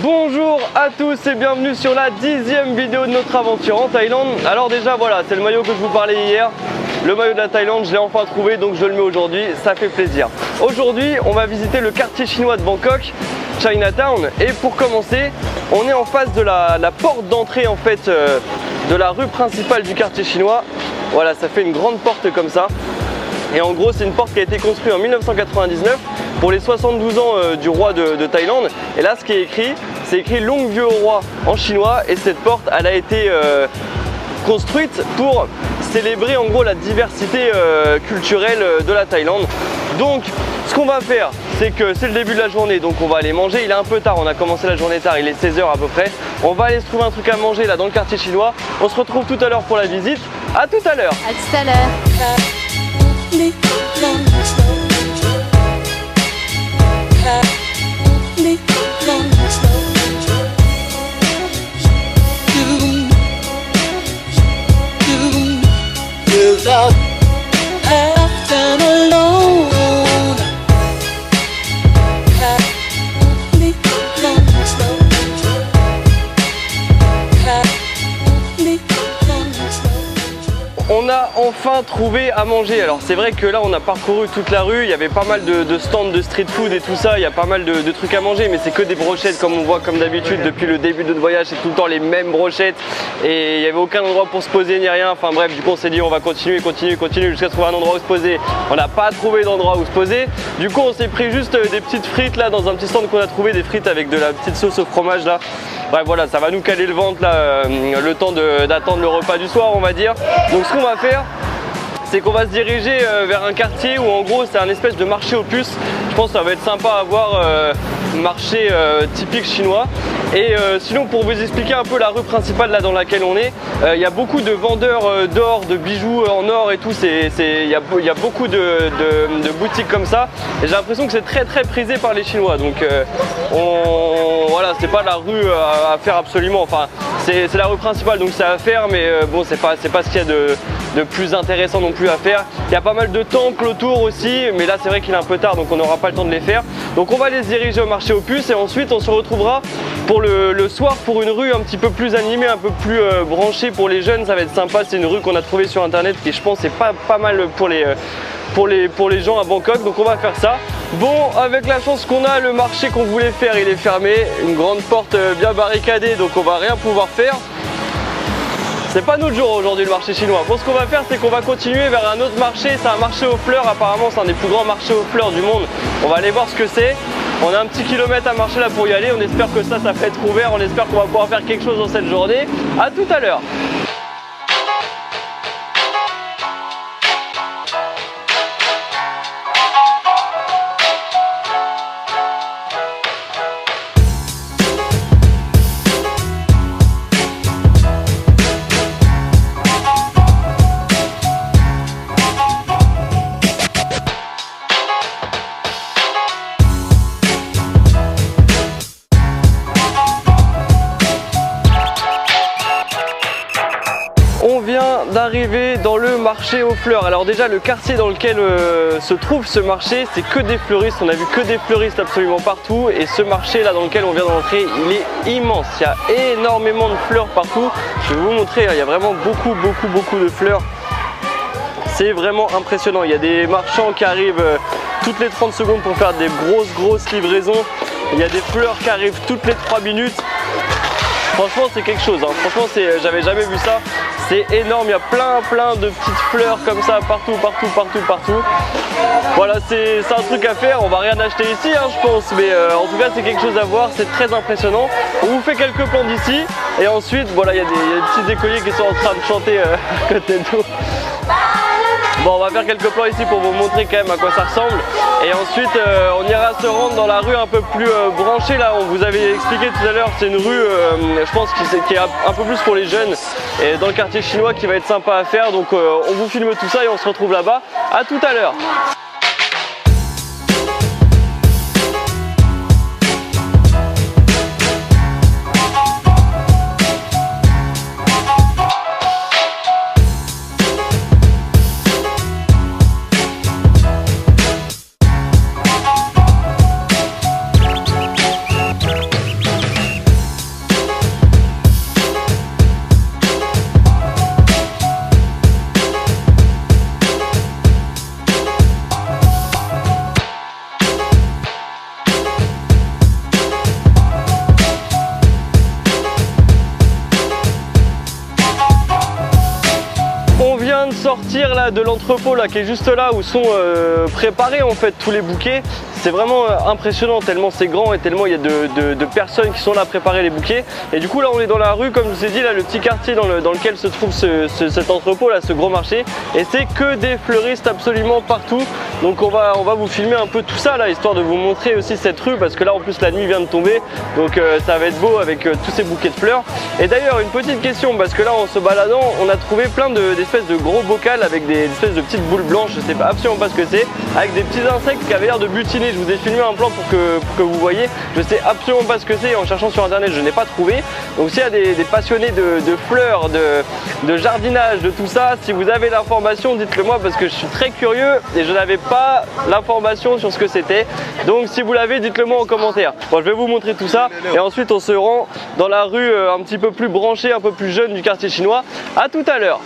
Bonjour à tous et bienvenue sur la 10e vidéo de notre aventure en Thaïlande. Alors déjà voilà, c'est le maillot que je vous parlais hier. Le maillot de la Thaïlande, je l'ai enfin trouvé donc je le mets aujourd'hui, ça fait plaisir. Aujourd'hui, on va visiter le quartier chinois de Bangkok, Chinatown. Et pour commencer, on est en face de la porte d'entrée en fait de la rue principale du quartier chinois. Voilà, ça fait une grande porte comme ça. Et en gros, c'est une porte qui a été construite en 1999 pour les 72 ans du roi de Thaïlande. Et là, ce qui est écrit, c'est écrit Longue vie au roi en chinois. Et cette porte, elle a été construite pour célébrer en gros la diversité culturelle de la Thaïlande. Donc, ce qu'on va faire, c'est que c'est le début de la journée, donc on va aller manger. Il est un peu tard, on a commencé la journée tard, il est 16 h à peu près. On va aller se trouver un truc à manger là dans le quartier chinois. On se retrouve tout à l'heure pour la visite. À tout à l'heure. À tout à l'heure. Without half and alone, On a enfin trouvé à manger. Alors c'est vrai que là on a parcouru toute la rue, il y avait pas mal de stands de street food et tout ça, il y a pas mal de trucs à manger, mais c'est que des brochettes comme on voit comme d'habitude depuis le début de notre voyage, c'est tout le temps les mêmes brochettes et il n'y avait aucun endroit pour se poser ni rien. Enfin bref, du coup on s'est dit on va continuer jusqu'à trouver un endroit où se poser. On n'a pas trouvé d'endroit où se poser, du coup on s'est pris juste des petites frites là dans un petit stand qu'on a trouvé, des frites avec de la petite sauce au fromage là. Bref voilà, ça va nous caler le ventre là, le temps d'attendre le repas du soir on va dire. Donc ce qu'on va faire, c'est qu'on va se diriger vers un quartier où en gros c'est un espèce de marché aux puces. Je pense que ça va être sympa à voir, marché typique chinois. Et sinon pour vous expliquer un peu la rue principale là dans laquelle on est, il y a beaucoup de vendeurs d'or, de bijoux en or et tout, il y a beaucoup de boutiques comme ça. Et j'ai l'impression que c'est très prisé par les Chinois. Donc voilà, c'est pas la rue à faire absolument, enfin c'est la rue principale donc c'est à faire, mais bon c'est pas ce qu'il y a de plus intéressant non plus à faire. Il y a pas mal de temples autour aussi, mais là c'est vrai qu'il est un peu tard donc on n'aura pas le temps de les faire. Donc on va aller se diriger au marché aux puces et ensuite on se retrouvera pour le soir pour une rue un petit peu plus animée, un peu plus branchée pour les jeunes. Ça va être sympa, c'est une rue qu'on a trouvée sur internet qui je pense est pas mal pour les gens à Bangkok, donc on va faire ça. Bon, avec la chance qu'on a, le marché qu'on voulait faire il est fermé, une grande porte bien barricadée donc on va rien pouvoir faire. C'est pas notre jour aujourd'hui le marché chinois. Bon, ce qu'on va faire c'est qu'on va continuer vers un autre marché, c'est un marché aux fleurs, apparemment c'est un des plus grands marchés aux fleurs du monde. On va aller voir ce que c'est. On a un petit kilomètre à marcher là pour y aller, on espère que ça va être ouvert, on espère qu'on va pouvoir faire quelque chose dans cette journée. À tout à l'heure. On vient d'arriver dans le marché aux fleurs. Alors déjà le quartier dans lequel se trouve ce marché, c'est que des fleuristes. On a vu que des fleuristes absolument partout. Et ce marché là dans lequel on vient d'entrer, il est immense. Il y a énormément de fleurs partout. Je vais vous montrer, il y a vraiment beaucoup de fleurs. C'est vraiment impressionnant. Il y a des marchands qui arrivent toutes les 30 secondes pour faire des grosses livraisons. Il y a des fleurs qui arrivent toutes les 3 minutes. Franchement c'est quelque chose, hein. Franchement j'avais jamais vu ça. C'est énorme, il y a plein de petites fleurs comme ça partout. Voilà, c'est un truc à faire, on va rien acheter ici hein, je pense, mais en tout cas c'est quelque chose à voir, c'est très impressionnant. On vous fait quelques plans d'ici et ensuite voilà, il y a des petits écoliers qui sont en train de chanter à côté de nous. Bon, on va faire quelques plans ici pour vous montrer quand même à quoi ça ressemble. Et ensuite, on ira se rendre dans la rue un peu plus branchée. Là, on vous avait expliqué tout à l'heure, c'est une rue, je pense, qui est un peu plus pour les jeunes. Et dans le quartier chinois qui va être sympa à faire. Donc, on vous filme tout ça et on se retrouve là-bas. À tout à l'heure. sortir là de l'entrepôt là qui est juste là où sont préparés en fait tous les bouquets, c'est vraiment impressionnant tellement c'est grand et tellement il y a de personnes qui sont là à préparer les bouquets. Et du coup là on est dans la rue, comme je vous ai dit, là le petit quartier dans lequel se trouve cet entrepôt là, ce gros marché, et c'est que des fleuristes absolument partout. Donc on va vous filmer un peu tout ça là, histoire de vous montrer aussi cette rue, parce que là en plus la nuit vient de tomber, donc ça va être beau avec tous ces bouquets de fleurs. Et d'ailleurs une petite question, parce que là en se baladant on a trouvé plein d'espèces de gros bocals avec des espèces de petites boules blanches, je sais absolument pas ce que c'est, avec des petits insectes qui avaient l'air de butiner. Je vous ai filmé un plan pour que vous voyez, je sais absolument pas ce que c'est, en cherchant sur internet je n'ai pas trouvé. Donc s'il y a des passionnés de fleurs, de jardinage, de tout ça, si vous avez l'information dites-le moi, parce que je suis très curieux et je n'avais pas l'information sur ce que c'était. Donc si vous l'avez, dites-le moi en commentaire. Bon, je vais vous montrer tout ça et ensuite on se rend dans la rue un petit peu plus branchée, un peu plus jeune du quartier chinois. À tout à l'heure.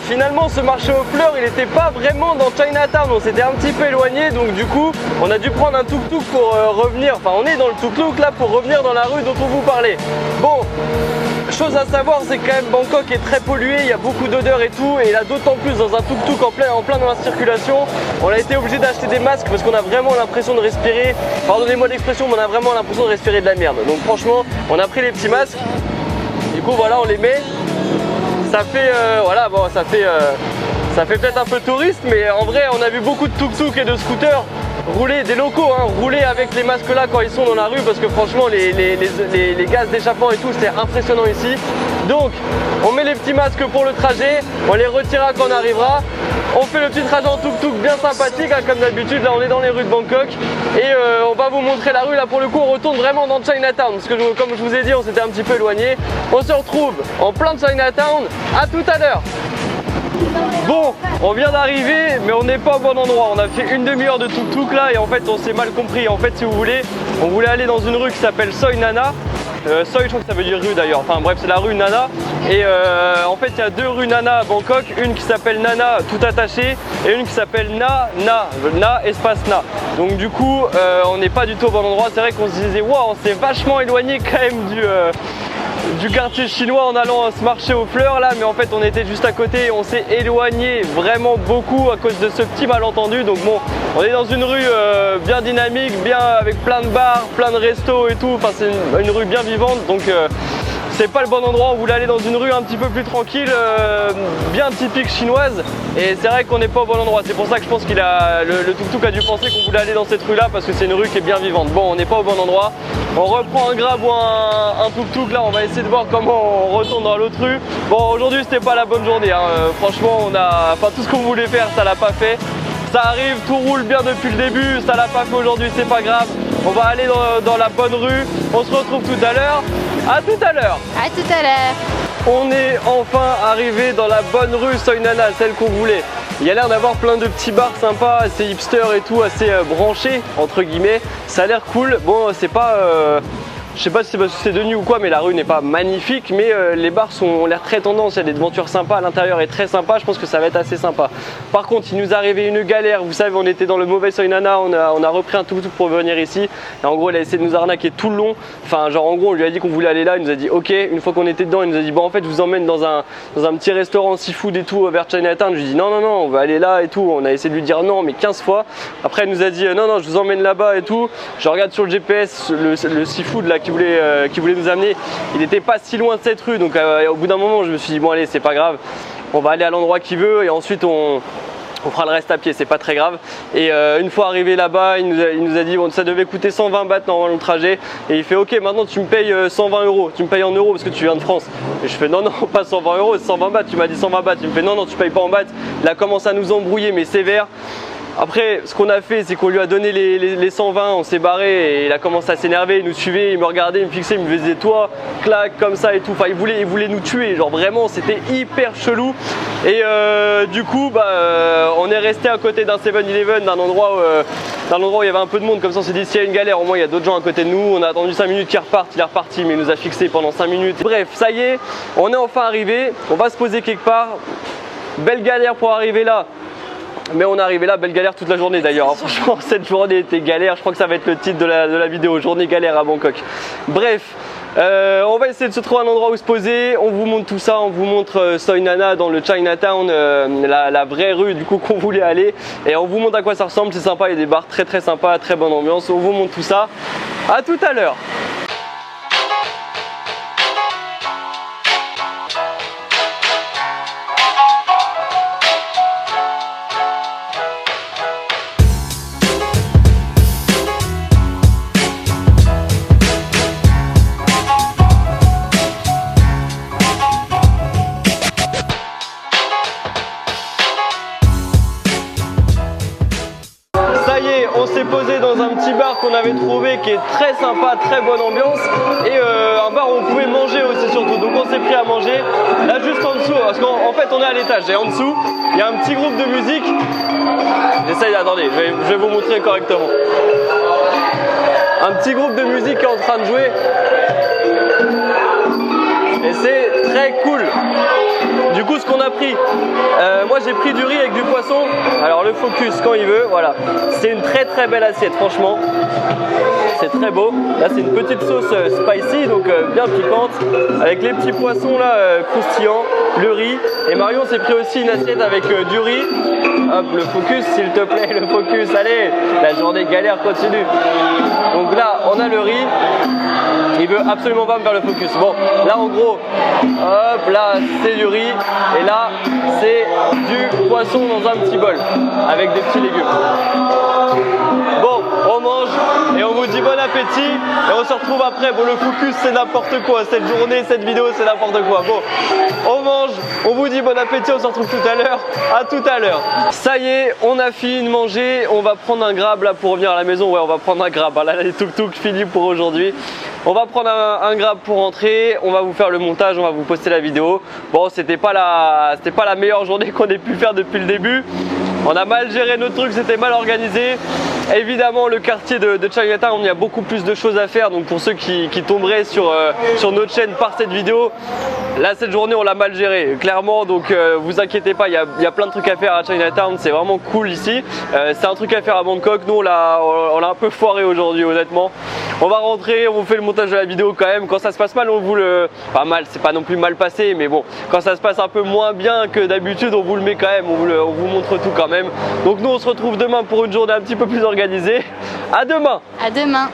Finalement ce marché aux fleurs il n'était pas vraiment dans Chinatown, on s'était un petit peu éloigné, donc du coup on a dû prendre un tuk-tuk pour revenir, enfin on est dans le tuk-tuk là pour revenir dans la rue dont on vous parlait. Bon, chose à savoir c'est que quand même Bangkok est très pollué, il y a beaucoup d'odeurs et tout, et là d'autant plus dans un tuk-tuk en plein dans la circulation, on a été obligé d'acheter des masques parce qu'on a vraiment l'impression de respirer, pardonnez-moi l'expression, mais on a vraiment l'impression de respirer de la merde. Donc franchement on a pris les petits masques, du coup voilà on les met. Ça fait voilà, bon, ça fait peut-être un peu touriste, mais en vrai on a vu beaucoup de tuk-tuk et de scooters rouler, des locaux rouler avec les masques là quand ils sont dans la rue, parce que franchement les gaz d'échappement et tout c'est impressionnant ici. Donc on met les petits masques pour le trajet, on les retirera quand on arrivera. On fait le petit trajet en tuk-tuk bien sympathique comme d'habitude. Là on est dans les rues de Bangkok et on va vous montrer la rue. Là pour le coup on retourne vraiment dans Chinatown, parce que comme je vous ai dit on s'était un petit peu éloigné. On se retrouve en plein Chinatown. À tout à l'heure. Bon, on vient d'arriver mais on n'est pas au bon endroit. On a fait une demi-heure de tuk-tuk là et en fait on s'est mal compris. En fait si vous voulez, on voulait aller dans une rue qui s'appelle Soi Nana. Soi, je crois que ça veut dire rue d'ailleurs, enfin bref c'est la rue Nana. Et en fait il y a deux rues Nana à Bangkok, une qui s'appelle Nana tout attaché et une qui s'appelle Na espace Na. Donc du coup on n'est pas du tout au bon endroit. C'est vrai qu'on se disait waouh, on s'est vachement éloigné quand même du quartier chinois en allant à ce marché aux fleurs là, mais en fait on était juste à côté et on s'est éloigné vraiment beaucoup à cause de ce petit malentendu. Donc bon, on est dans une rue bien dynamique, bien avec plein de bars, plein de restos et tout, enfin c'est une rue bien vivante, donc c'est pas le bon endroit. On voulait aller dans une rue un petit peu plus tranquille, bien typique chinoise, et c'est vrai qu'on n'est pas au bon endroit. C'est pour ça que je pense qu'il le tuk-tuk a dû penser qu'on voulait aller dans cette rue là, parce que c'est une rue qui est bien vivante. Bon, on n'est pas au bon endroit, on reprend un grab ou un tuk-tuk là, on va essayer de voir comment on retourne dans l'autre rue. Bon, aujourd'hui c'était pas la bonne journée, franchement tout ce qu'on voulait faire ça l'a pas fait. Ça arrive, tout roule bien depuis le début, ça l'a pas fait aujourd'hui, c'est pas grave. On va aller dans la bonne rue, on se retrouve tout à l'heure. À tout à l'heure. À tout à l'heure. On est enfin arrivé dans la bonne rue Soi Nana, celle qu'on voulait. Il y a l'air d'avoir plein de petits bars sympas, assez hipster et tout, assez branchés entre guillemets. Ça a l'air cool. Bon, c'est pas je sais pas si c'est parce que c'est de nuit ou quoi, mais la rue n'est pas magnifique, mais les bars ont l'air très tendance, il y a des devantures sympas, à l'intérieur est très sympa, je pense que ça va être assez sympa. Par contre, il nous est arrivé une galère, vous savez, on était dans le mauvais Soi Nana, on a repris un tuk-tuk pour venir ici, et en gros il a essayé de nous arnaquer tout le long, enfin genre en gros on lui a dit qu'on voulait aller là, il nous a dit ok, une fois qu'on était dedans, il nous a dit bon en fait je vous emmène dans un petit restaurant seafood et tout vers Chinatown. Je lui ai dit non on va aller là et tout, on a essayé de lui dire non mais 15 fois, après il nous a dit non je vous emmène là-bas et tout. Je regarde sur le GPS le seafood là qui voulait nous amener, il n'était pas si loin de cette rue, donc au bout d'un moment je me suis dit bon allez c'est pas grave, on va aller à l'endroit qu'il veut et ensuite on fera le reste à pied, c'est pas très grave. Et une fois arrivé là-bas, il nous a dit bon ça devait coûter 120 bahts normalement le trajet, et il fait ok maintenant tu me payes 120 €, tu me payes en euros parce que tu viens de France. Et je fais non pas 120 €, c'est 120 bahts, tu m'as dit 120 bahts. Il me fait non tu payes pas en bahts. Il a commencé à nous embrouiller mais sévère. Après, ce qu'on a fait, c'est qu'on lui a donné les 120, on s'est barré et il a commencé à s'énerver, il nous suivait, il me regardait, il me fixait, il me faisait toi, clac, comme ça et tout. Enfin, il voulait nous tuer, genre vraiment, c'était hyper chelou. Et du coup, on est resté à côté d'un 7-Eleven, d'un endroit où il y avait un peu de monde. Comme ça, on s'est dit, s'il y a une galère, au moins il y a d'autres gens à côté de nous. On a attendu 5 minutes qu'il reparte, il est reparti, mais il nous a fixé pendant 5 minutes. Bref, ça y est, on est enfin arrivé, on va se poser quelque part. Belle galère pour arriver là. Mais on est arrivé là, belle galère toute la journée d'ailleurs. Franchement, cette journée était galère. Je crois que ça va être le titre de la vidéo, journée galère à Bangkok. Bref, on va essayer de se trouver un endroit où se poser. On vous montre tout ça, on vous montre Soi Nana dans le Chinatown, la vraie rue du coup qu'on voulait aller. Et on vous montre à quoi ça ressemble, c'est sympa, il y a des bars très très sympas, très bonne ambiance. On vous montre tout ça. À tout à l'heure. On s'est posé dans un petit bar qu'on avait trouvé qui est très sympa, très bonne ambiance et un bar où on pouvait manger aussi surtout. Donc on s'est pris à manger là juste en dessous parce qu'en fait on est à l'étage et en dessous il y a un petit groupe de musique. J'essaye, attendez, je vais vous montrer correctement. Un petit groupe de musique qui est en train de jouer et c'est très cool. Du coup, ce qu'on a pris, moi j'ai pris du riz avec du poisson. Alors le focus quand il veut, voilà. C'est une très très belle assiette, franchement. C'est très beau. Là, c'est une petite sauce spicy, donc bien piquante, avec les petits poissons là croustillants, le riz. Et Marion s'est pris aussi une assiette avec du riz. Hop, le focus, s'il te plaît, le focus. Allez, la journée galère continue. Donc là, on a le riz. Il veut absolument pas me faire le focus. Bon, là en gros, hop, là c'est du riz et là c'est du poisson dans un petit bol avec des petits légumes. Bon, on mange et on vous dit bon appétit et on se retrouve après. Bon, le focus c'est n'importe quoi, cette journée, cette vidéo c'est n'importe quoi. Bon, on mange, on vous dit bon appétit, on se retrouve tout à l'heure. À tout à l'heure. Ça y est, on a fini de manger, on va prendre un grab là pour revenir à la maison. Ouais, on va prendre un grab. Là les tuk-tuk finis pour aujourd'hui. On va prendre un grab pour rentrer, on va vous faire le montage, on va vous poster la vidéo. Bon, c'était pas la meilleure journée qu'on ait pu faire depuis le début. On a mal géré nos trucs, c'était mal organisé. Évidemment, le quartier de Chinatown, il y a beaucoup plus de choses à faire. Donc pour ceux qui tomberaient sur notre chaîne par cette vidéo, là cette journée on l'a mal géré, clairement. Donc vous inquiétez pas, il y a plein de trucs à faire à Chinatown, c'est vraiment cool ici. C'est un truc à faire à Bangkok, nous on l'a un peu foiré aujourd'hui honnêtement. On va rentrer, on vous fait le montage de la vidéo quand même. Quand ça se passe mal, on vous le... Pas mal, c'est pas non plus mal passé, mais bon, quand ça se passe un peu moins bien que d'habitude, on vous le met quand même, on vous montre tout quand même. Donc nous on se retrouve demain pour une journée un petit peu plus organisée. À demain. À demain.